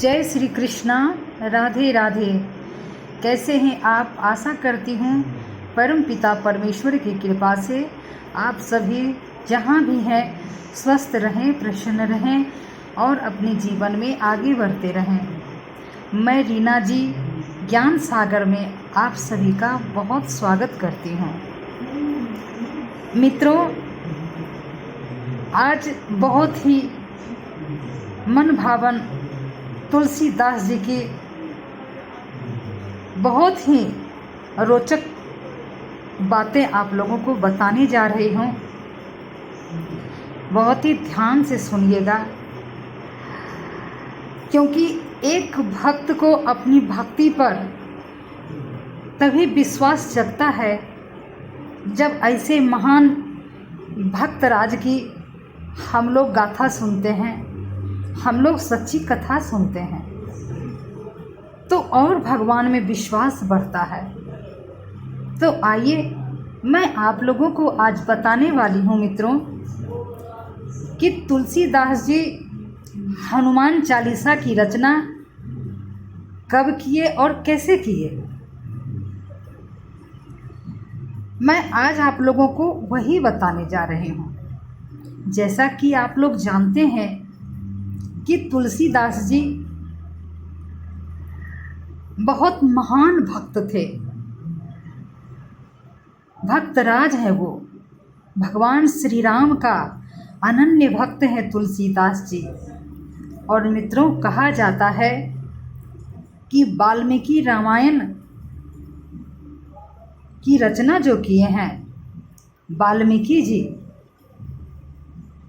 जय श्री कृष्णा। राधे राधे। कैसे हैं आप? आशा करती हूँ परम पिता परमेश्वर की कृपा से आप सभी जहाँ भी हैं स्वस्थ रहें, प्रसन्न रहें और अपने जीवन में आगे बढ़ते रहें। मैं रीना जी ज्ञान सागर में आप सभी का बहुत स्वागत करती हूँ। मित्रों, आज बहुत ही मन भावन तुलसीदास जी की बहुत ही रोचक बातें आप लोगों को बताने जा रही हूँ। बहुत ही ध्यान से सुनिएगा, क्योंकि एक भक्त को अपनी भक्ति पर तभी विश्वास जगता है जब ऐसे महान भक्तराज की हम लोग गाथा सुनते हैं, हम लोग सच्ची कथा सुनते हैं, तो और भगवान में विश्वास बढ़ता है। तो आइए मैं आप लोगों को आज बताने वाली हूँ मित्रों कि तुलसीदास जी हनुमान चालीसा की रचना कब किए और कैसे किए। मैं आज आप लोगों को वही बताने जा रही हूँ। जैसा कि आप लोग जानते हैं कि तुलसीदास जी बहुत महान भक्त थे, भक्तराज है वो, भगवान श्री राम का अनन्य भक्त है तुलसीदास जी। और मित्रों, कहा जाता है कि वाल्मीकि रामायण की रचना जो किए हैं वाल्मीकि जी,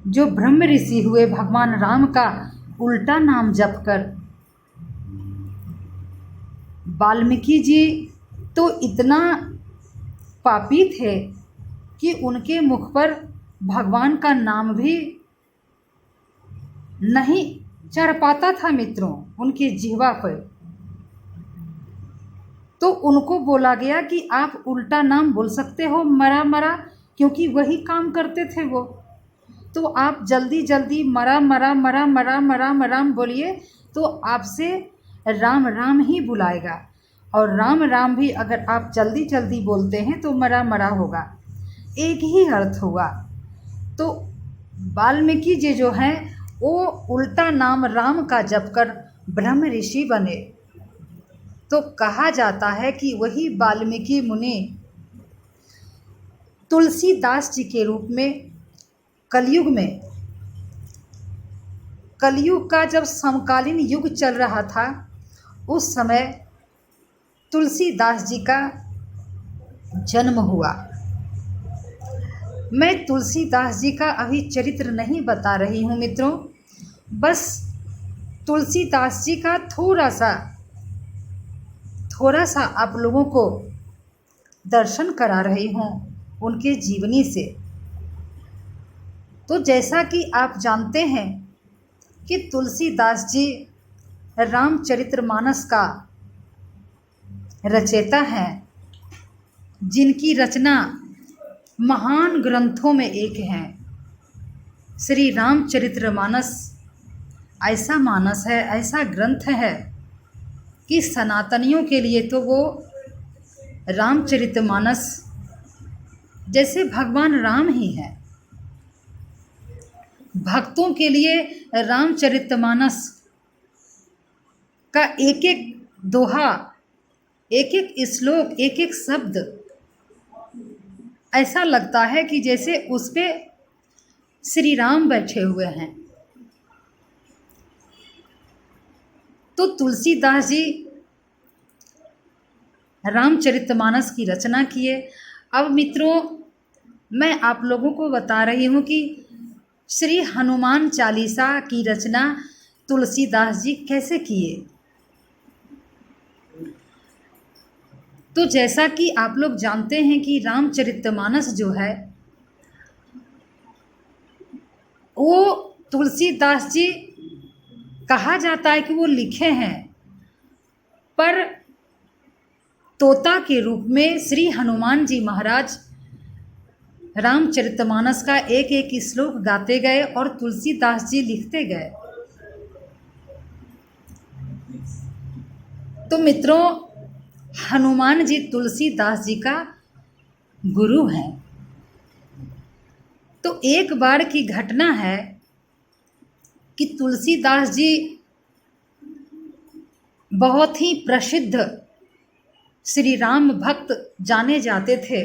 जो ब्रह्म ऋषि हुए, भगवान राम का उल्टा नाम जप कर, वाल्मीकि जी तो इतना पापी थे कि उनके मुख पर भगवान का नाम भी नहीं चढ़ पाता था मित्रों, उनके जिह्वा पर। तो उनको बोला गया कि आप उल्टा नाम बोल सकते हो, मरा मरा, क्योंकि वही काम करते थे वो। तो आप जल्दी जल्दी मरा मरा मरा मरा मरा मराम बोलिए तो आपसे राम राम ही बुलाएगा, और राम राम भी अगर आप जल्दी जल्दी बोलते हैं तो मरा मरा होगा, एक ही अर्थ होगा। तो वाल्मीकि जी जो हैं वो उल्टा नाम राम का जप कर ब्रह्म ऋषि बने। तो कहा जाता है कि वही वाल्मीकि मुनि तुलसीदास जी के रूप में कलयुग का जब समकालीन युग चल रहा था, उस समय तुलसीदास जी का जन्म हुआ। मैं तुलसीदास जी का अभी चरित्र नहीं बता रही हूँ मित्रों, बस तुलसीदास जी का थोड़ा सा आप लोगों को दर्शन करा रही हूँ उनके जीवनी से। तो जैसा कि आप जानते हैं कि तुलसीदास जी रामचरितमानस का रचयिता हैं, जिनकी रचना महान ग्रंथों में एक है। श्री रामचरितमानस ऐसा मानस है, ऐसा ग्रंथ है कि सनातनियों के लिए तो वो रामचरितमानस जैसे भगवान राम ही है। भक्तों के लिए रामचरितमानस का एक एक दोहा, एक एक श्लोक, एक एक शब्द ऐसा लगता है कि जैसे उस पे श्री राम बैठे हुए हैं। तो तुलसीदास जी रामचरितमानस की रचना किए। अब मित्रों, मैं आप लोगों को बता रही हूँ कि श्री हनुमान चालीसा की रचना तुलसीदास जी कैसे किए। तो जैसा कि आप लोग जानते हैं कि रामचरितमानस जो है वो तुलसीदास जी कहा जाता है कि वो लिखे हैं, पर तोता के रूप में श्री हनुमान जी महाराज रामचरितमानस का एक एक श्लोक गाते गए और तुलसीदास जी लिखते गए। तो मित्रों, हनुमान जी तुलसीदास जी का गुरु हैं। तो एक बार की घटना है कि तुलसीदास जी बहुत ही प्रसिद्ध श्री राम भक्त जाने जाते थे।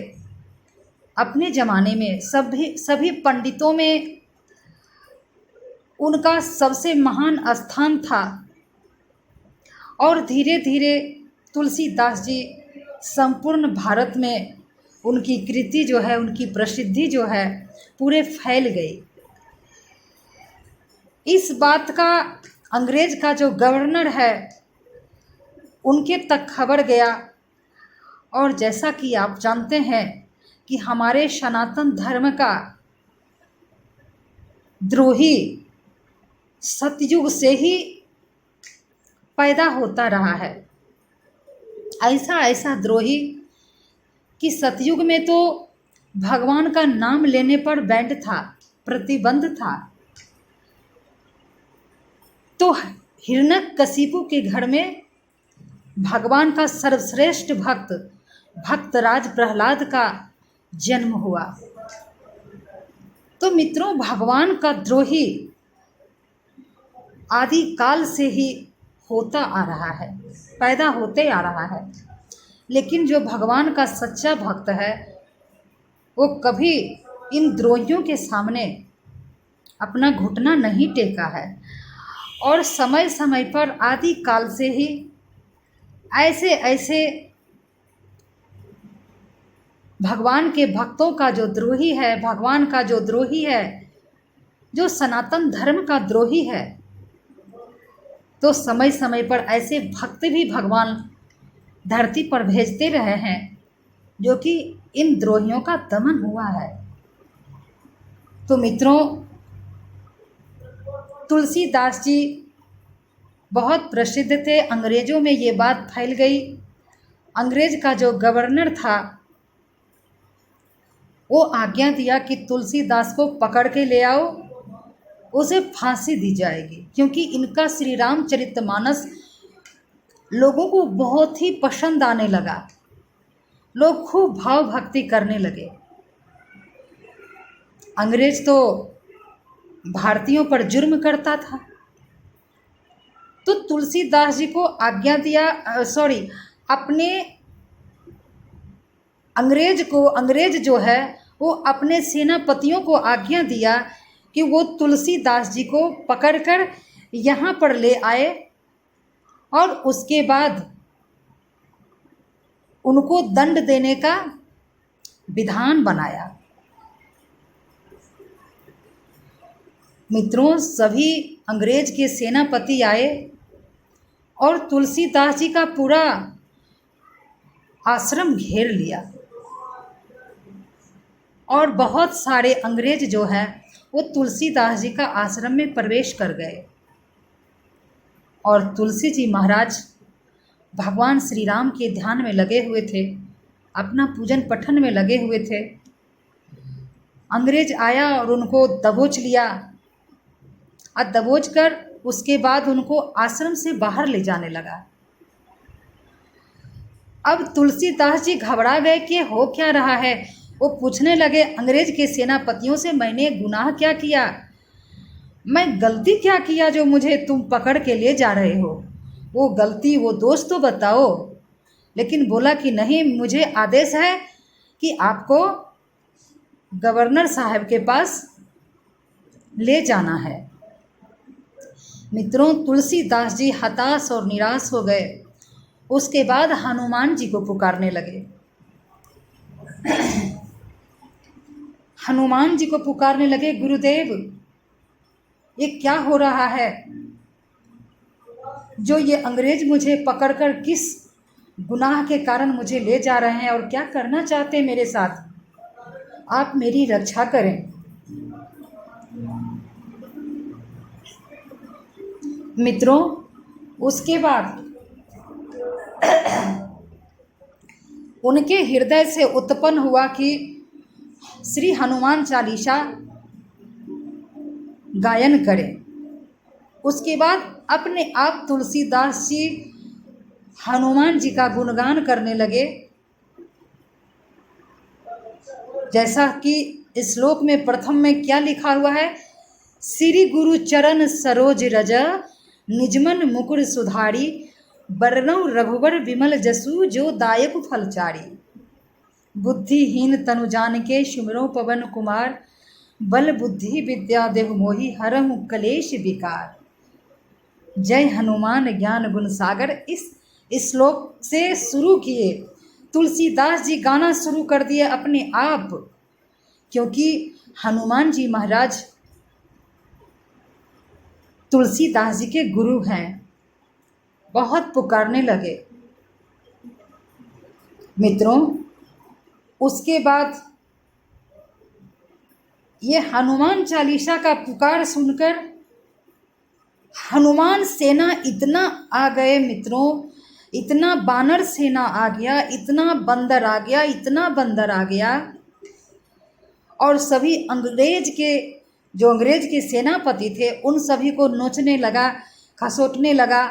अपने ज़माने में सभी पंडितों में उनका सबसे महान स्थान था और धीरे धीरे तुलसीदास जी संपूर्ण भारत में उनकी कृति जो है, उनकी प्रसिद्धि जो है पूरे फैल गई। इस बात का अंग्रेज का जो गवर्नर है उनके तक खबर गया। और जैसा कि आप जानते हैं कि हमारे सनातन धर्म का द्रोही सतयुग से ही पैदा होता रहा है। ऐसा द्रोही कि सतयुग में तो भगवान का नाम लेने पर बैंड था, प्रतिबंध था। तो हिरण्यकशिपु के घर में भगवान का सर्वश्रेष्ठ भक्तराज प्रहलाद का जन्म हुआ। तो मित्रों, भगवान का द्रोही आदि काल से ही होता आ रहा है, पैदा होते आ रहा है। लेकिन जो भगवान का सच्चा भक्त है वो कभी इन द्रोहियों के सामने अपना घुटना नहीं टेका है। और समय समय पर आदि काल से ही ऐसे भगवान के भक्तों का जो द्रोही है, भगवान का जो द्रोही है, जो सनातन धर्म का द्रोही है, तो समय समय पर ऐसे भक्त भी भगवान धरती पर भेजते रहे हैं जो कि इन द्रोहियों का दमन हुआ है। तो मित्रों, तुलसीदास जी बहुत प्रसिद्ध थे। अंग्रेज़ों में ये बात फैल गई। अंग्रेज का जो गवर्नर था वो आज्ञा दिया कि तुलसीदास को पकड़ के ले आओ, उसे फांसी दी जाएगी, क्योंकि इनका श्री रामचरितमानस लोगों को बहुत ही पसंद आने लगा। लोग खूब भाव भक्ति करने लगे। अंग्रेज तो भारतीयों पर जुर्म करता था। तो तुलसीदास जी को आज्ञा दिया, अपने अंग्रेज जो है वो अपने सेनापतियों को आज्ञा दिया कि वो तुलसीदास जी को पकड़कर यहाँ पर ले आए और उसके बाद उनको दंड देने का विधान बनाया। मित्रों, सभी अंग्रेज के सेनापति आए और तुलसीदास जी का पूरा आश्रम घेर लिया और बहुत सारे अंग्रेज जो है वो तुलसीदास जी का आश्रम में प्रवेश कर गए। और तुलसी जी महाराज भगवान श्री राम के ध्यान में लगे हुए थे, अपना पूजन पठन में लगे हुए थे। अंग्रेज आया और उनको दबोच लिया और दबोच कर उसके बाद उनको आश्रम से बाहर ले जाने लगा। अब तुलसीदास जी घबरा गए कि हो क्या रहा है। वो पूछने लगे अंग्रेज के सेनापतियों से, मैंने गुनाह क्या किया, मैं गलती क्या किया जो मुझे तुम पकड़ के ले जा रहे हो, वो गलती वो दोष तो बताओ। लेकिन बोला कि नहीं, मुझे आदेश है कि आपको गवर्नर साहब के पास ले जाना है। मित्रों, तुलसीदास जी हताश और निराश हो गए। उसके बाद हनुमान जी को पुकारने लगे। हनुमान जी को पुकारने लगे, गुरुदेव ये क्या हो रहा है, जो ये अंग्रेज मुझे पकड़कर किस गुनाह के कारण मुझे ले जा रहे हैं और क्या करना चाहते हैं मेरे साथ, आप मेरी रक्षा करें। मित्रों, उसके बाद उनके हृदय से उत्पन्न हुआ कि श्री हनुमान चालीसा गायन करें। उसके बाद अपने आप तुलसीदास जी हनुमान जी का गुणगान करने लगे। जैसा कि इस श्लोक में प्रथम में क्या लिखा हुआ है, श्री गुरु चरण सरोज रज निजमन मुकुर सुधारी बरनौ रघुवर विमल जसु जो दायक फलचारी। बुद्धिहीन तनु जानिके सुमिरौ पवन कुमार बल बुद्धि विद्या देहु मोहि हरहु कलेश विकार। जय हनुमान ज्ञान गुण सागर। इस श्लोक से शुरू किए तुलसीदास जी गाना शुरू कर दिए अपने आप, क्योंकि हनुमान जी महाराज तुलसीदास जी के गुरु हैं। बहुत पुकारने लगे मित्रों। उसके बाद ये हनुमान चालीसा का पुकार सुनकर हनुमान सेना इतना आ गए मित्रों, इतना बानर सेना आ गया, इतना बंदर आ गया, इतना बंदर आ गया। और सभी अंग्रेज के सेनापति थे उन सभी को नोचने लगा, खसोटने लगा,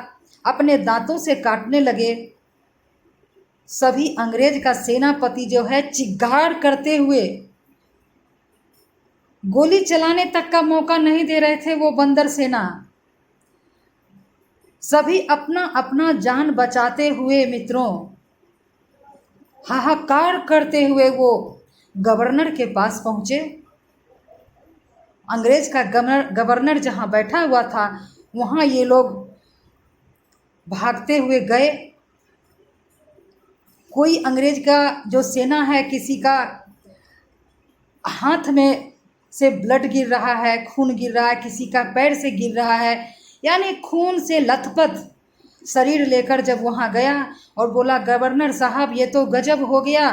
अपने दांतों से काटने लगे। सभी अंग्रेज का सेनापति जो है चिघाड़ करते हुए, गोली चलाने तक का मौका नहीं दे रहे थे वो बंदर सेना। सभी अपना अपना जान बचाते हुए मित्रों हाहाकार करते हुए वो गवर्नर के पास पहुंचे। अंग्रेज का गवर्नर जहां बैठा हुआ था वहां ये लोग भागते हुए गए। कोई अंग्रेज का जो सेना है, किसी का हाथ में से ब्लड गिर रहा है, खून गिर रहा है, किसी का पैर से गिर रहा है, यानी खून से लथपथ शरीर लेकर जब वहाँ गया और बोला गवर्नर साहब ये तो गजब हो गया।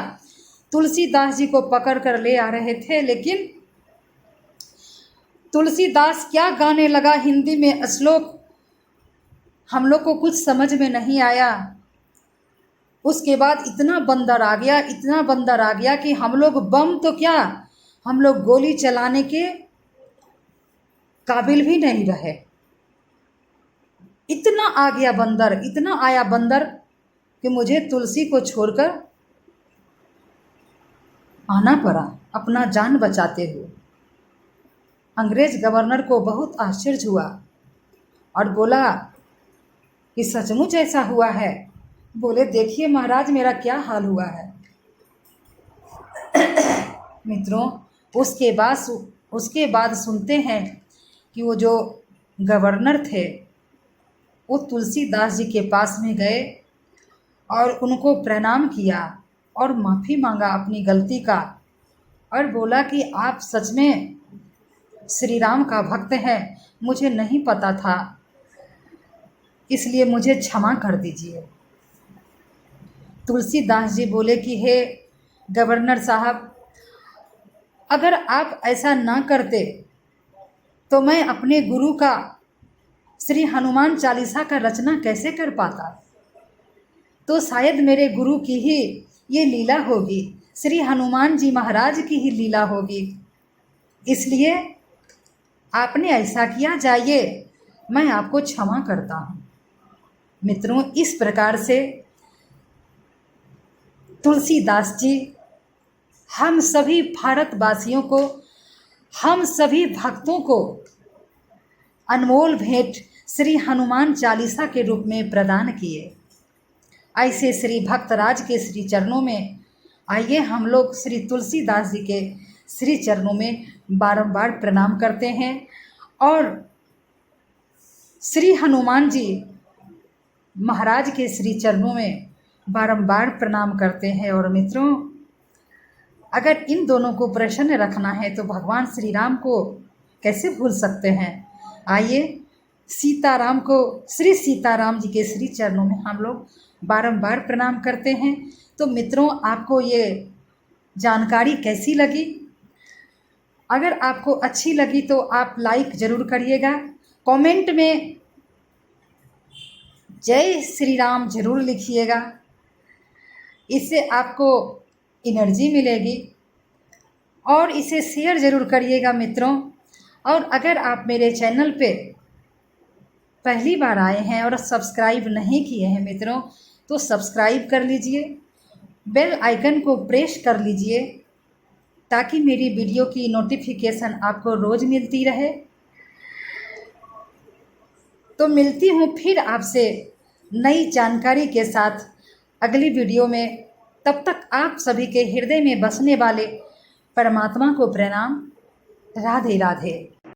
तुलसीदास जी को पकड़ कर ले आ रहे थे, लेकिन तुलसीदास क्या गाने लगा हिंदी में श्लोक, हम लोग को कुछ समझ में नहीं आया। उसके बाद इतना बंदर आ गया, इतना बंदर आ गया कि हम लोग बम तो क्या, हम लोग गोली चलाने के काबिल भी नहीं रहे। इतना आ गया बंदर, इतना आया बंदर कि मुझे तुलसी को छोड़कर आना पड़ा अपना जान बचाते हुए। अंग्रेज गवर्नर को बहुत आश्चर्य हुआ और बोला कि सचमुच ऐसा हुआ है? बोले देखिए महाराज मेरा क्या हाल हुआ है। मित्रों उसके बाद सुनते हैं कि वो जो गवर्नर थे वो तुलसीदास जी के पास में गए और उनको प्रणाम किया और माफ़ी मांगा अपनी गलती का, और बोला कि आप सच में श्री राम का भक्त हैं, मुझे नहीं पता था, इसलिए मुझे क्षमा कर दीजिए। तुलसीदास जी बोले कि हे गवर्नर साहब, अगर आप ऐसा ना करते तो मैं अपने गुरु का श्री हनुमान चालीसा का रचना कैसे कर पाता? तो शायद मेरे गुरु की ही ये लीला होगी, श्री हनुमान जी महाराज की ही लीला होगी, इसलिए आपने ऐसा किया, जाइए मैं आपको क्षमा करता हूँ। मित्रों इस प्रकार से तुलसीदास जी हम सभी भारतवासियों को, हम सभी भक्तों को अनमोल भेंट श्री हनुमान चालीसा के रूप में प्रदान किए। ऐसे श्री भक्तराज के श्री चरणों में आइए हम लोग श्री तुलसीदास जी के श्री चरणों में बारंबार प्रणाम करते हैं और श्री हनुमान जी महाराज के श्री चरणों में बारंबार प्रणाम करते हैं। और मित्रों अगर इन दोनों को प्रसन्न रखना है तो भगवान श्री राम को कैसे भूल सकते हैं। आइए सीताराम को, श्री सीताराम जी के श्री चरणों में हम लोग बारंबार प्रणाम करते हैं। तो मित्रों आपको ये जानकारी कैसी लगी? अगर आपको अच्छी लगी तो आप लाइक ज़रूर करिएगा, कमेंट में जय श्री राम ज़रूर लिखिएगा, इससे आपको एनर्जी मिलेगी। और इसे शेयर ज़रूर करिएगा मित्रों। और अगर आप मेरे चैनल पे पहली बार आए हैं और सब्सक्राइब नहीं किए हैं मित्रों, तो सब्सक्राइब कर लीजिए, बेल आइकन को प्रेस कर लीजिए ताकि मेरी वीडियो की नोटिफिकेशन आपको रोज़ मिलती रहे। तो मिलती हूँ फिर आपसे नई जानकारी के साथ अगली वीडियो में। तब तक आप सभी के हृदय में बसने वाले परमात्मा को प्रणाम। राधे राधे।